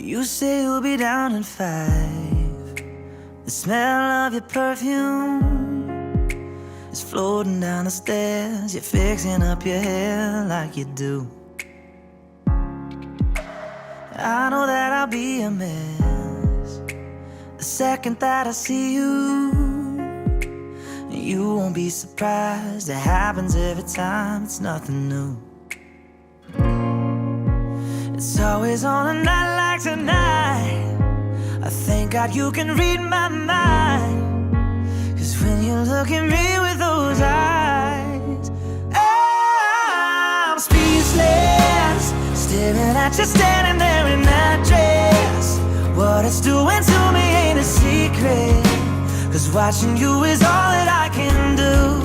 You say you'll be down in 5. The smell of your perfume is floating down the stairs. You're fixing up your hair like you do. I know that I'll be a mess the second that I see you. You won't be surprised, it happens every time, it's nothing new. It's always on a night like tonight. I thank God you can read my mind, 'cause when you look at me with those eyes, I'm speechless, staring at you standing there in that dress. What it's doing to me ain't a secret, 'cause watching you is all that I can do.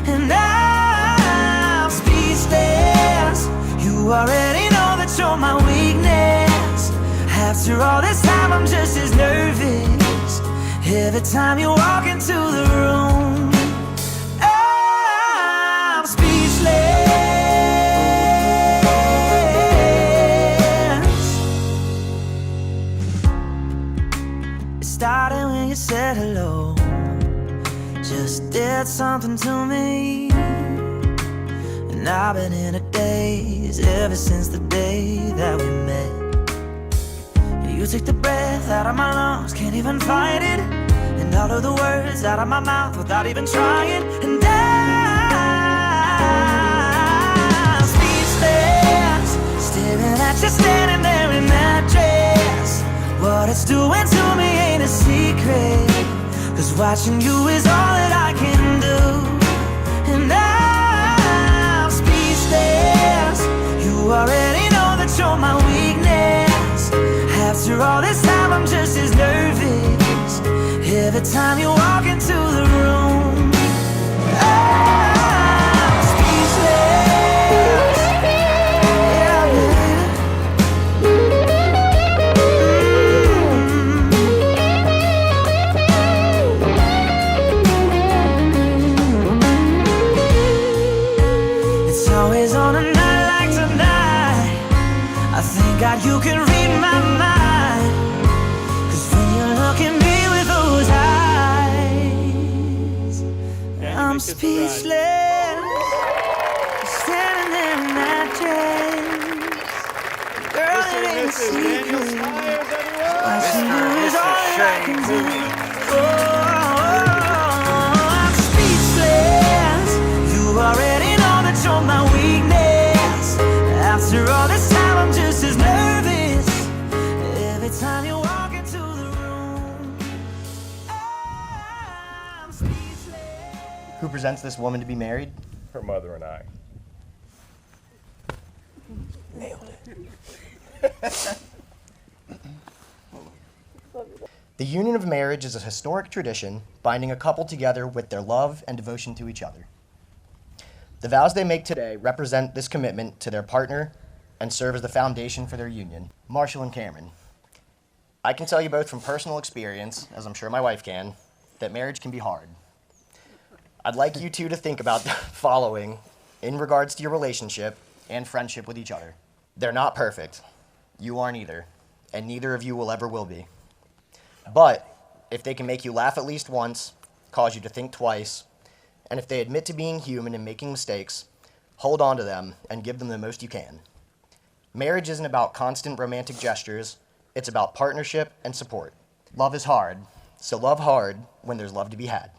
And I'm speechless. You already know that you're my weakness. After all this time I'm just as nervous every time you walk into the room. I'm speechless. It started when you said hello, just did something to me. And I've been in a daze ever since the day that we met. You took the breath out of my lungs, can't even fight it, and all of the words out of my mouth without even trying. And I'm speechless, staring at you standing there in that dress. What it's doing to me ain't a secret, 'cause watching you is all that I can do. And I'm speechless. You already know that you're my weakness. After all this time I'm just as nervous every time you walk into the room. I'm speechless. Yeah, baby. It's always on a night like tonight. I thank God you can read my mind, 'cause when you look at me with those eyes, I'm speechless. Standing there in that dress, girl, it ain't a secret. Watching you is all that I can do. Oh, I'm speechless. You already know that you're my weakness. After all this time I'm just as nervous every time you walk into the room. I'm speechless. Who presents this woman to be married? Her mother and I. The union of marriage is a historic tradition binding a couple together with their love and devotion to each other. The vows they make today represent this commitment to their partner and serve as the foundation for their union. Marshall and Cameron, I can tell you both from personal experience, as I'm sure my wife can, that marriage can be hard. I'd like you two to think about the following in regards to your relationship and friendship with each other. They're not perfect. You aren't either, and neither of you will ever will be. But if they can make you laugh at least once, cause you to think twice, and if they admit to being human and making mistakes, hold on to them and give them the most you can. Marriage isn't about constant romantic gestures, it's about partnership and support. Love is hard, so love hard when there's love to be had.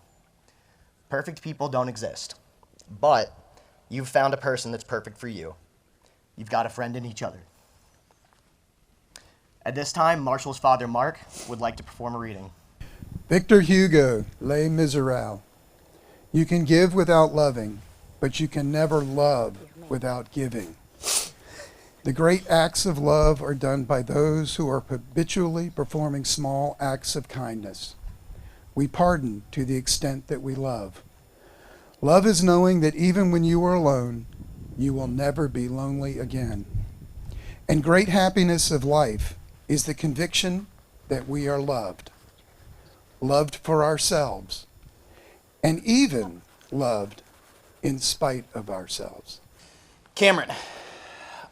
Perfect people don't exist, but you've found a person that's perfect for you. You've got a friend in each other. At this time, Marshall's father, Mark, would like to perform a reading. Victor Hugo, Les Miserables. You can give without loving, but you can never love without giving. The great acts of love are done by those who are habitually performing small acts of kindness. We pardon to the extent that we love. Love is knowing that even when you are alone, you will never be lonely again. And great happiness of life is the conviction that we are loved. Loved for ourselves, and even loved in spite of ourselves. Cameron,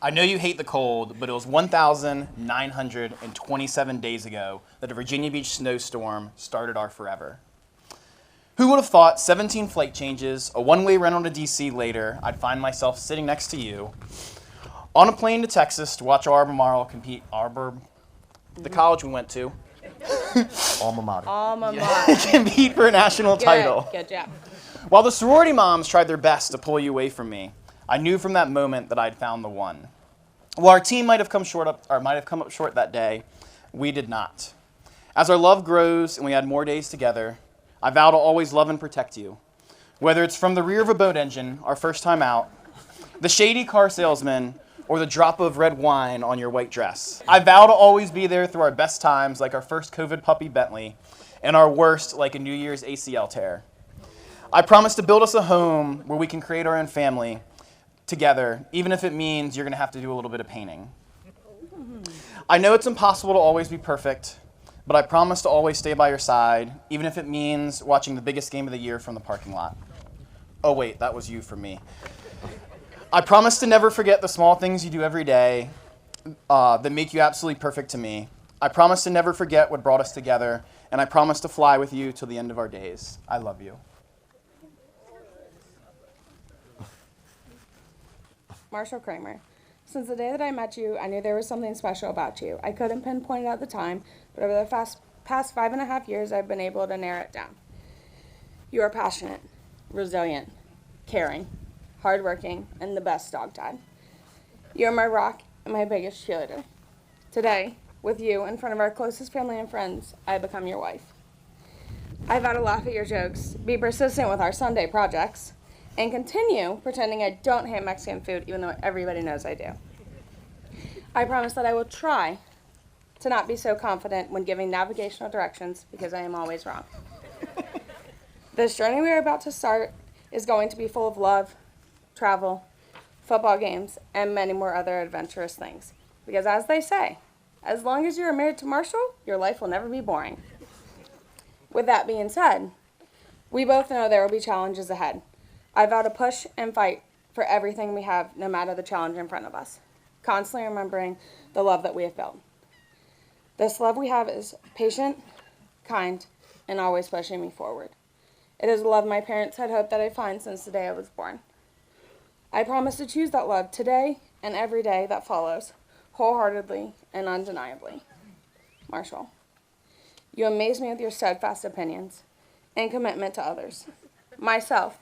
I know you hate the cold, but it was 1,927 days ago that a Virginia Beach snowstorm started our forever. Who would have thought 17 flight changes, a one-way rental to DC later, I'd find myself sitting next to you on a plane to Texas to watch Albemarle compete, the college we went to, Alma mater. Alma mater. compete for a national title. Good job. While the sorority moms tried their best to pull you away from me, I knew from that moment that I'd found the one. While our team might have come up short that day, we did not. As our love grows and we had more days together, I vow to always love and protect you. Whether it's from the rear of a boat engine, our first time out, the shady car salesman, or the drop of red wine on your white dress. I vow to always be there through our best times, like our first COVID puppy Bentley, and our worst, like a New Year's ACL tear. I promise to build us a home where we can create our own family together, even if it means you're going to have to do a little bit of painting. I know it's impossible to always be perfect, but I promise to always stay by your side, even if it means watching the biggest game of the year from the parking lot. Oh wait, that was you for me. I promise to never forget the small things you do every day that make you absolutely perfect to me. I promise to never forget what brought us together, and I promise to fly with you till the end of our days. I love you. Marshall Kramer. Since the day that I met you, I knew there was something special about you. I couldn't pinpoint it at the time, but over the past 5.5 years, I've been able to narrow it down. You are passionate, resilient, caring, hardworking, and the best dog dad. You are my rock and my biggest cheerleader. Today, with you in front of our closest family and friends, I become your wife. I vow to laugh at your jokes, be persistent with our Sunday projects, and continue pretending I don't hate Mexican food even though everybody knows I do. I promise that I will try to not be so confident when giving navigational directions because I am always wrong. This journey we are about to start is going to be full of love, travel, football games, and many more other adventurous things. Because as they say, as long as you are married to Marshall, your life will never be boring. With that being said, we both know there will be challenges ahead. I vow to push and fight for everything we have, no matter the challenge in front of us, constantly remembering the love that we have built. This love we have is patient, kind, and always pushing me forward. It is a love my parents had hoped that I'd find since the day I was born. I promise to choose that love today and every day that follows, wholeheartedly and undeniably. Marshall, you amaze me with your steadfast opinions and commitment to others. Myself,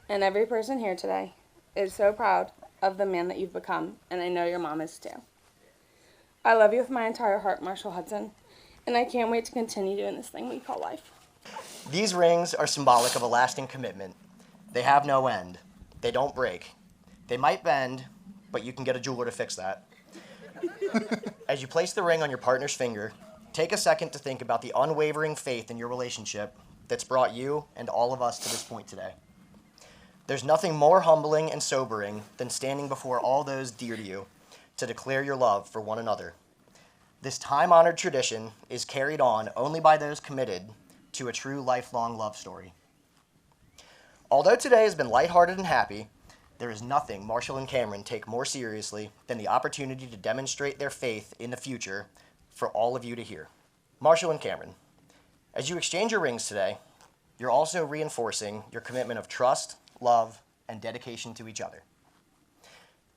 and every person here today, is so proud of the man that you've become, and I know your mom is too. I love you with my entire heart, Marshall Hudson, and I can't wait to continue doing this thing we call life. These rings are symbolic of a lasting commitment. They have no end. They don't break. They might bend, but you can get a jeweler to fix that. As you place the ring on your partner's finger, take a second to think about the unwavering faith in your relationship that's brought you and all of us to this point today. There's nothing more humbling and sobering than standing before all those dear to you to declare your love for one another. This time-honored tradition is carried on only by those committed to a true lifelong love story. Although today has been lighthearted and happy, there is nothing Marshall and Cameron take more seriously than the opportunity to demonstrate their faith in the future for all of you to hear. Marshall and Cameron, as you exchange your rings today, you're also reinforcing your commitment of trust, love, and dedication to each other.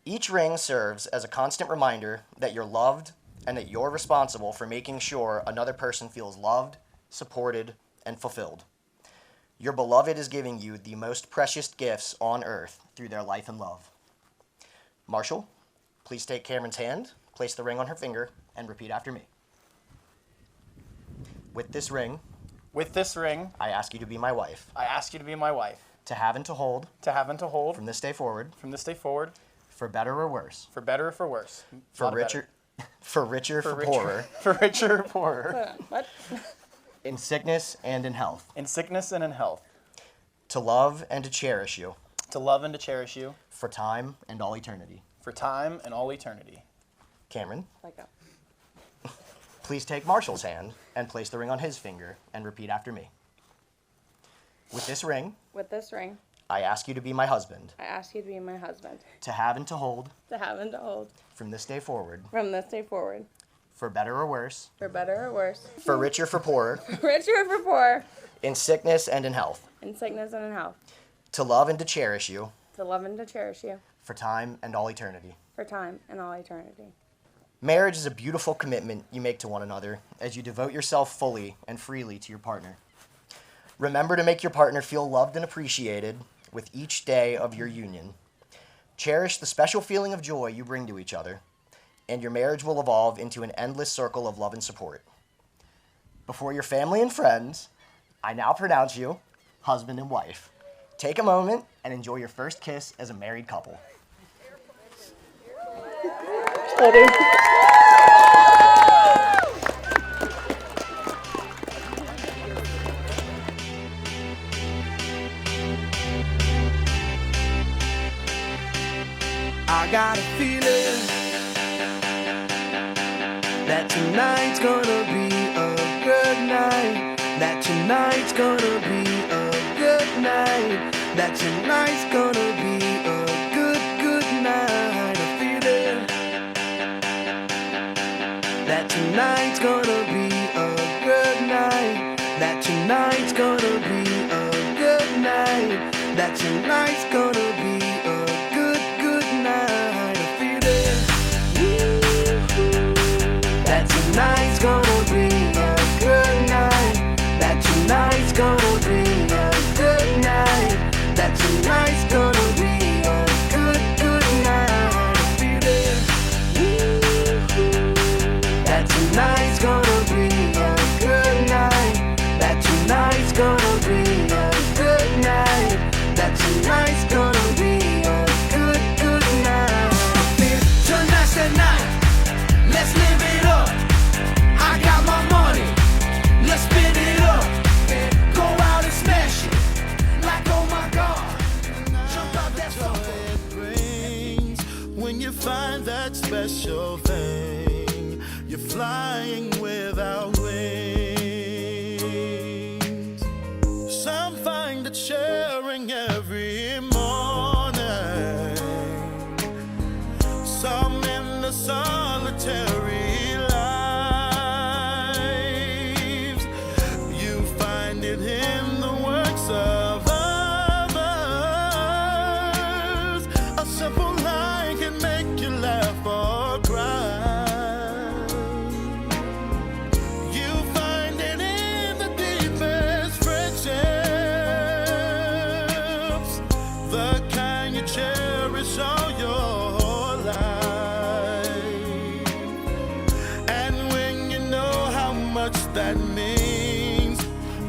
Each ring serves as a constant reminder that you're loved and that you're responsible for making sure another person feels loved, supported, and fulfilled. Your beloved is giving you the most precious gifts on earth through their life and love. Marshall, please take Cameron's hand, place the ring on her finger, and repeat after me. With this ring, I I ask you to be my wife, ask you to be my wife, to have and to hold, from this day forward, for better or worse, for better or for worse, for richer, for richer, for poorer, for richer or poorer, What? in sickness and in health, in sickness and in health, to love and to cherish you, to love and to cherish you, for time and all eternity. for time and all eternity. Cameron, Let go. please take Marshall's hand and place the ring on his finger and repeat after me. With this ring, With this ring, I ask you to be my husband, I ask you to be my husband, to have and to hold, to have and to hold, from this day forward, from this day forward, for better or worse, for better or worse, for richer, for poorer, richer or for poor, in sickness and in health, in sickness and in health, to love and to cherish you, to love and to cherish you, for time and all eternity. for time and all eternity. Marriage is a beautiful commitment you make to one another as you devote yourself fully and freely to your partner. Remember to make your partner feel loved and appreciated with each day of your union. Cherish the special feeling of joy you bring to each other, and your marriage will evolve into an endless circle of love and support. Before your family and friends, I now pronounce you husband and wife. Take a moment and enjoy your first kiss as a married couple. I got a feeling that tonight's gonna be a good night. That tonight's gonna be a good night. That tonight's gonna be a good night. A feeling that tonight's gonna be a good night. That tonight's gonna be a good night. That tonight's gonna be a good night. A feeling that tonight's gonna be a good night. That tonight's gonna be a good night. That tonight's gonna be a good night. A feeling that tonight's gonna be a good night. That tonight's gonna be a good night. That tonight's gonna be a good night. Tonight's the night. Let's live it up. I got my money. Let's spin it up. Go out and smash it. Like oh my God. Jump out that sofa. It brings when you find that special thing. You're flying without wings. Some find it sharing every morning. Some in the solitary lives. You find it in the works of others. A simple line can make you laugh or cry. You find it in the deepest friendships, the kind you cherish all your life. And when you know how much that means,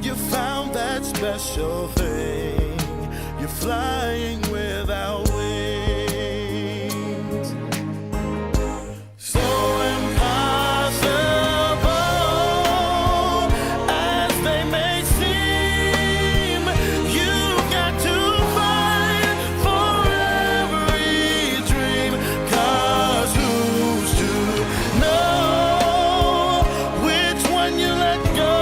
you found that special thing. You're flying without wings. So impossible as they may seem, you've got to fight for every dream. 'Cause who's to know which one you let go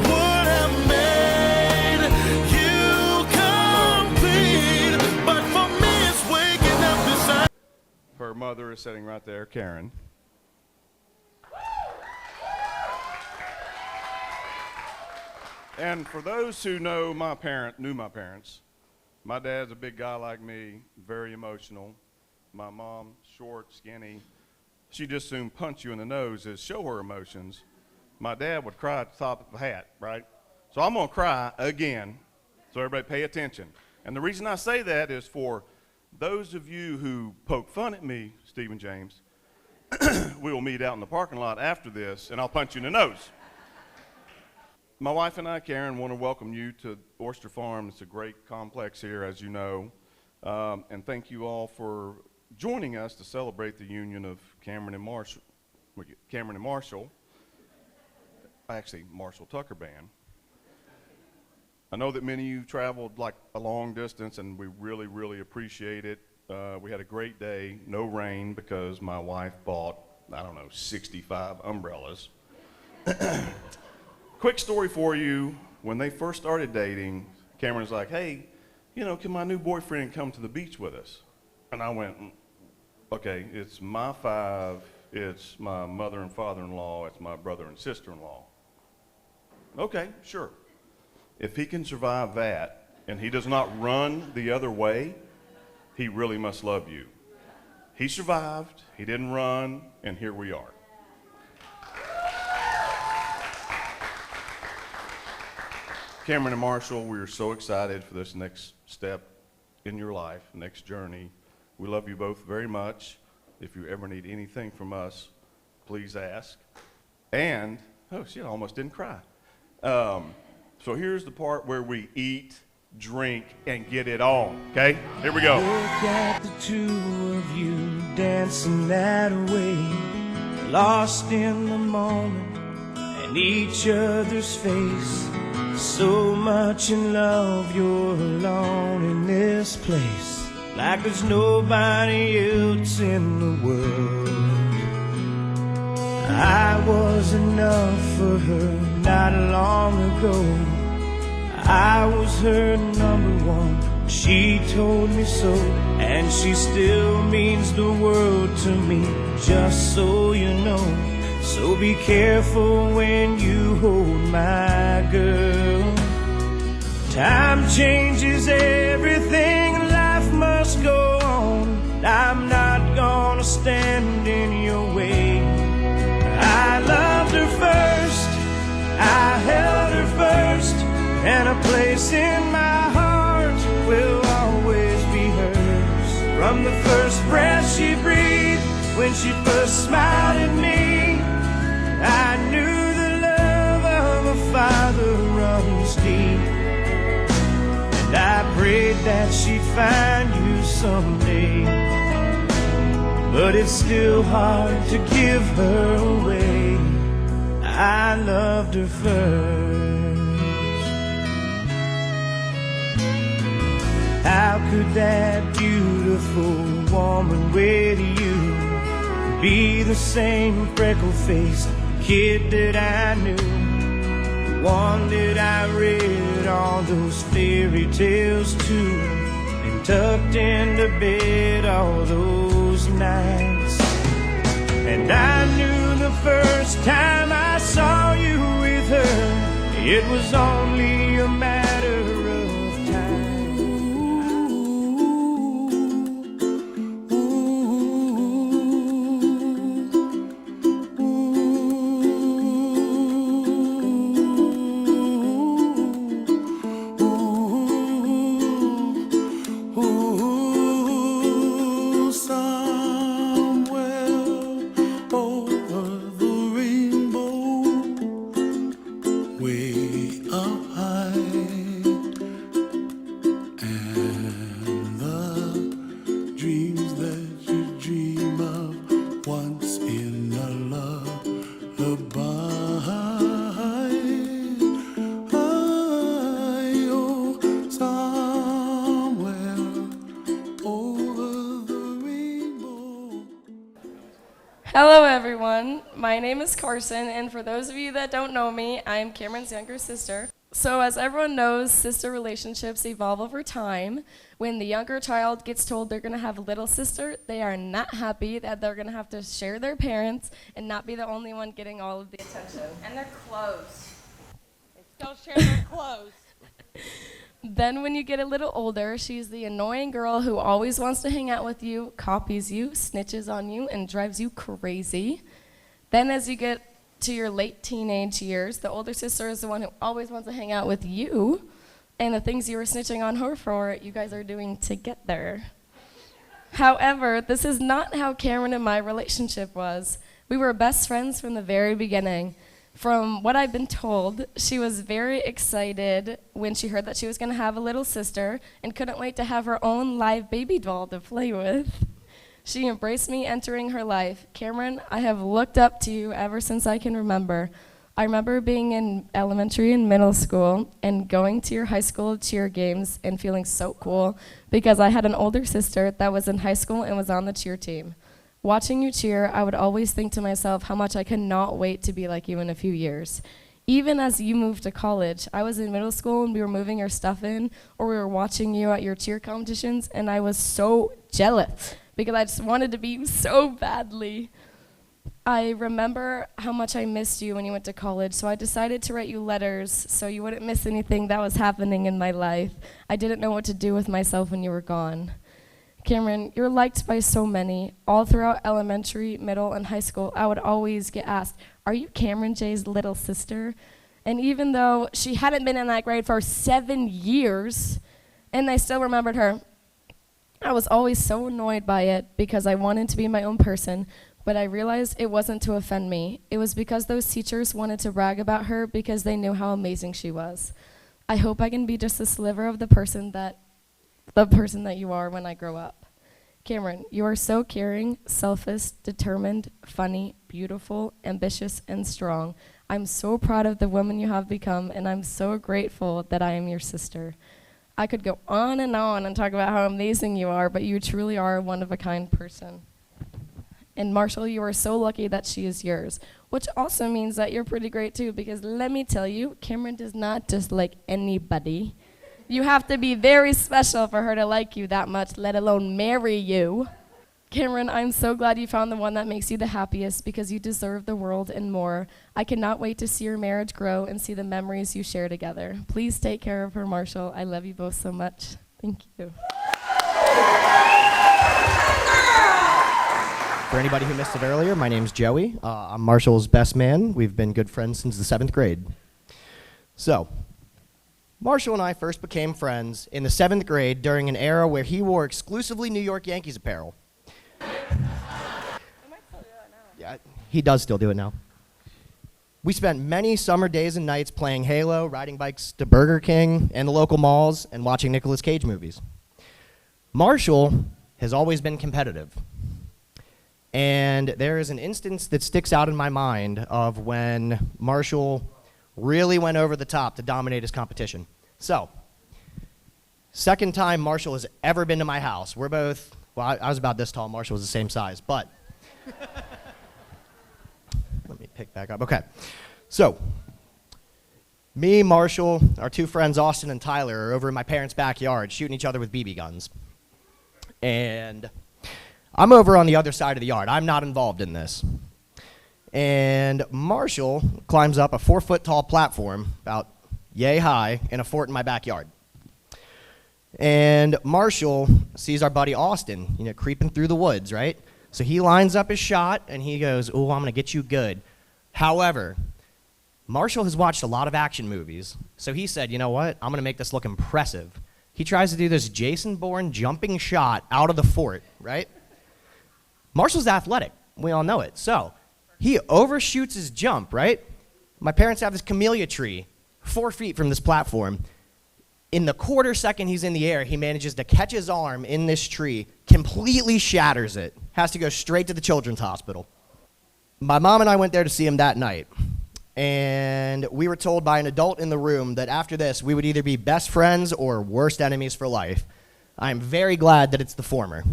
would have made you complete. But for me, it's waking up beside. Her mother is sitting right there, Karen. And for those who knew my parents, my dad's a big guy like me, very emotional. My mom, short, skinny. She'd just soon punch you in the nose as show her emotions. My dad would cry at the top of the hat, right? So I'm gonna cry again, so everybody pay attention. And the reason I say that is for those of you who poke fun at me, Stephen James, we will meet out in the parking lot after this, and I'll punch you in the nose. My wife and I, Karen, want to welcome you to Oyster Farm. It's a great complex here, as you know, and thank you all for joining us to celebrate the union of Cameron and Marshall. Actually, Marshall Tucker Band. I know that many of you traveled like a long distance, and we really, really appreciate it. We had a great day, no rain, because my wife bought, 65 umbrellas. Quick story for you. When they first started dating, Cameron's like, hey, can my new boyfriend come to the beach with us? And I went, okay, it's my 5, it's my mother and father-in-law, it's my brother and sister-in-law. Okay, sure. If he can survive that, and he does not run the other way, he really must love you. He survived, he didn't run, and here we are. Cameron and Marshall, we are so excited for this next step in your life, next journey. We love you both very much. If you ever need anything from us, please ask. And, oh shit, I almost didn't cry. So here's the part where we eat, drink, and get it on, okay? Here we go. Look at the two of you dancing that way, lost in the moment and each other's face. So much in love, you're alone in this place, like there's nobody else in the world. I was enough for her not long ago. I was her number one, she told me so, and she still means the world to me, just so you know. So be careful when you hold my girl. Time changes everything, life must go on. I'm not gonna stand in your way. I loved her first, I held her first, and a place in my heart will always be hers. From the first breath she breathed, when she first smiled at me, I knew the love of a father runs deep. And I prayed that she'd find you someday, but it's still hard to give her away. I loved her first. How could that beautiful woman with you be the same freckle-faced kid that I knew, one that I read all those fairy tales to, and tucked into bed all those nights? And I knew the first time I saw you with her, it was only a matter of time. Hello everyone, my name is Carson, and for those of you that don't know me, I am Cameron's younger sister. So as everyone knows, sister relationships evolve over time. When the younger child gets told they're gonna have a little sister, they are not happy that they're gonna have to share their parents and not be the only one getting all of the attention. And their clothes. They still share their clothes. Then when you get a little older, she's the annoying girl who always wants to hang out with you, copies you, snitches on you, and drives you crazy. Then as you get to your late teenage years, the older sister is the one who always wants to hang out with you, and the things you were snitching on her for, you guys are doing together. However, this is not how Cameron and my relationship was. We were best friends from the very beginning. From what I've been told, she was very excited when she heard that she was going to have a little sister and couldn't wait to have her own live baby doll to play with. She embraced me entering her life. Cameron, I have looked up to you ever since I can remember. I remember being in elementary and middle school and going to your high school cheer games and feeling so cool because I had an older sister that was in high school and was on the cheer team. Watching you cheer, I would always think to myself how much I cannot wait to be like you in a few years. Even as you moved to college, I was in middle school and we were moving your stuff in, or we were watching you at your cheer competitions, and I was so jealous because I just wanted to be you so badly. I remember how much I missed you when you went to college, so I decided to write you letters so you wouldn't miss anything that was happening in my life. I didn't know what to do with myself when you were gone. Cameron, you're liked by so many. All throughout elementary, middle, and high school, I would always get asked, "Are you Cameron Jay's little sister?" And even though she hadn't been in that grade for 7 years, and I still remembered her, I was always so annoyed by it because I wanted to be my own person, but I realized it wasn't to offend me. It was because those teachers wanted to brag about her because they knew how amazing she was. I hope I can be just a sliver of the person that you are when I grow up. Cameron, you are so caring, selfless, determined, funny, beautiful, ambitious, and strong. I'm so proud of the woman you have become, and I'm so grateful that I am your sister. I could go on and talk about how amazing you are, but you truly are a one-of-a-kind person. And Marshall, you are so lucky that she is yours, which also means that you're pretty great too, because let me tell you, Cameron does not just like anybody. You have to be very special for her to like you that much, let alone marry you. Cameron, I'm so glad you found the one that makes you the happiest, because you deserve the world and more. I cannot wait to see your marriage grow and see the memories you share together. Please take care of her, Marshall. I love you both so much. Thank you. For anybody who missed it earlier, my name's Joey. I'm Marshall's best man. We've been good friends since the 7th grade. So, Marshall and I first became friends in the 7th grade during an era where he wore exclusively New York Yankees apparel. Yeah, he does still do it now. We spent many summer days and nights playing Halo, riding bikes to Burger King and the local malls, and watching Nicolas Cage movies. Marshall has always been competitive. And there is an instance that sticks out in my mind of when Marshall really went over the top to dominate his competition. So, second time Marshall has ever been to my house. We're both, well, I was about this tall, Marshall was the same size, but let me pick back up. Okay, so me, Marshall, our two friends Austin and Tyler are over in my parents' backyard shooting each other with BB guns. And I'm over on the other side of the yard. I'm not involved in this. And Marshall climbs up a 4-foot-tall platform, about yay high, in a fort in my backyard. And Marshall sees our buddy Austin, creeping through the woods, right? So he lines up his shot, and he goes, "Oh, I'm going to get you good." However, Marshall has watched a lot of action movies, so he said, "You know what? I'm going to make this look impressive." He tries to do this Jason Bourne jumping shot out of the fort, right? Marshall's athletic. We all know it. So he overshoots his jump, right? My parents have this camellia tree 4 feet from this platform. In the quarter second he's in the air, he manages to catch his arm in this tree, completely shatters it, has to go straight to the children's hospital. My mom and I went there to see him that night. And we were told by an adult in the room that after this, we would either be best friends or worst enemies for life. I'm very glad that it's the former.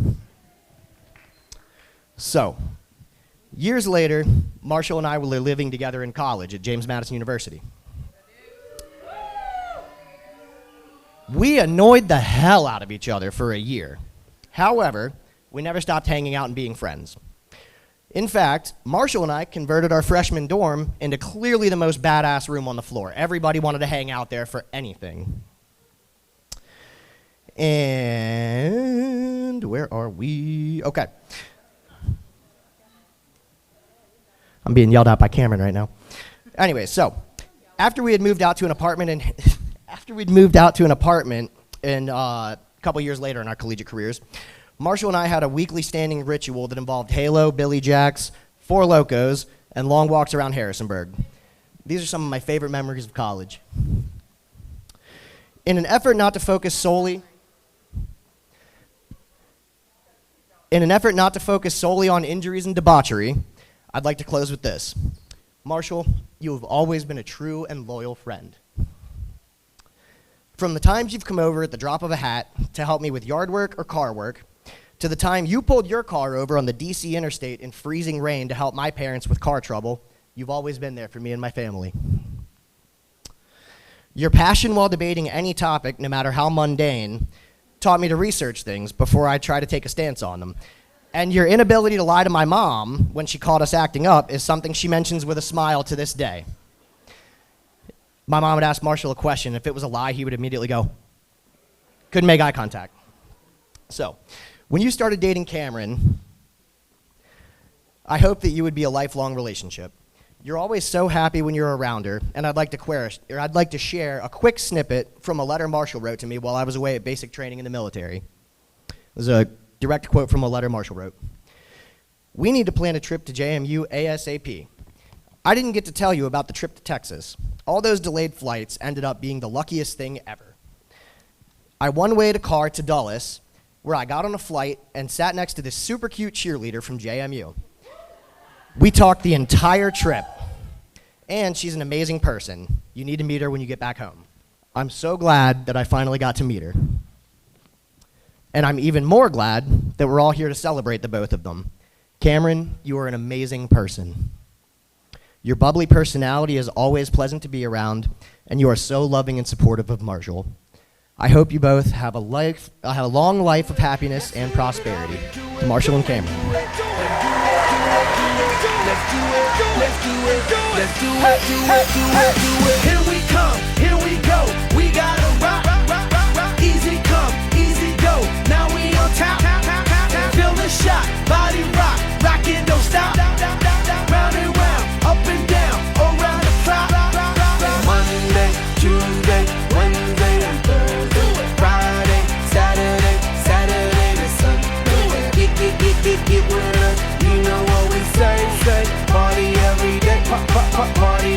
So, years later, Marshall and I were living together in college at James Madison University. We annoyed the hell out of each other for a year. However, we never stopped hanging out and being friends. In fact, Marshall and I converted our freshman dorm into clearly the most badass room on the floor. Everybody wanted to hang out there for anything. And where are we? Okay. I'm being yelled at by Cameron right now. Anyway, so after we had moved out to an apartment and a couple years later in our collegiate careers, Marshall and I had a weekly standing ritual that involved Halo, Billy Jacks, Four Locos, and long walks around Harrisonburg. These are some of my favorite memories of college. In an effort not to focus solely on injuries and debauchery, I'd like to close with this. Marshall, you have always been a true and loyal friend. From the times you've come over at the drop of a hat to help me with yard work or car work, to the time you pulled your car over on the DC interstate in freezing rain to help my parents with car trouble, you've always been there for me and my family. Your passion while debating any topic, no matter how mundane, taught me to research things before I try to take a stance on them. And your inability to lie to my mom when she caught us acting up is something she mentions with a smile to this day. My mom would ask Marshall a question. If it was a lie, he would immediately go. Couldn't make eye contact. So, when you started dating Cameron, I hope that you would be a lifelong relationship. You're always so happy when you're around her, and I'd like to share a quick snippet from a letter Marshall wrote to me while I was away at basic training in the military. This is a direct quote from a letter Marshall wrote. We need to plan a trip to JMU ASAP. I didn't get to tell you about the trip to Texas. All those delayed flights ended up being the luckiest thing ever. I one-wayed a car to Dulles, where I got on a flight and sat next to this super cute cheerleader from JMU. We talked the entire trip, and she's an amazing person. You need to meet her when you get back home. I'm so glad that I finally got to meet her. And I'm even more glad that we're all here to celebrate the both of them. Cameron, you are an amazing person. Your bubbly personality is always pleasant to be around, and you are so loving and supportive of Marshall. I hope you both have a long life of happiness and prosperity. To Marshall and Cameron. Here we come, here we go. We gotta rock, easy come, easy go. Now we on top, feel the shot, body rock, rockin' don't stop. Round and round, up and down, around the clock. Monday, Tuesday, Wednesday and Thursday, Friday, Saturday, Saturday to Sunday. Get with us, you know what we say, party every day, party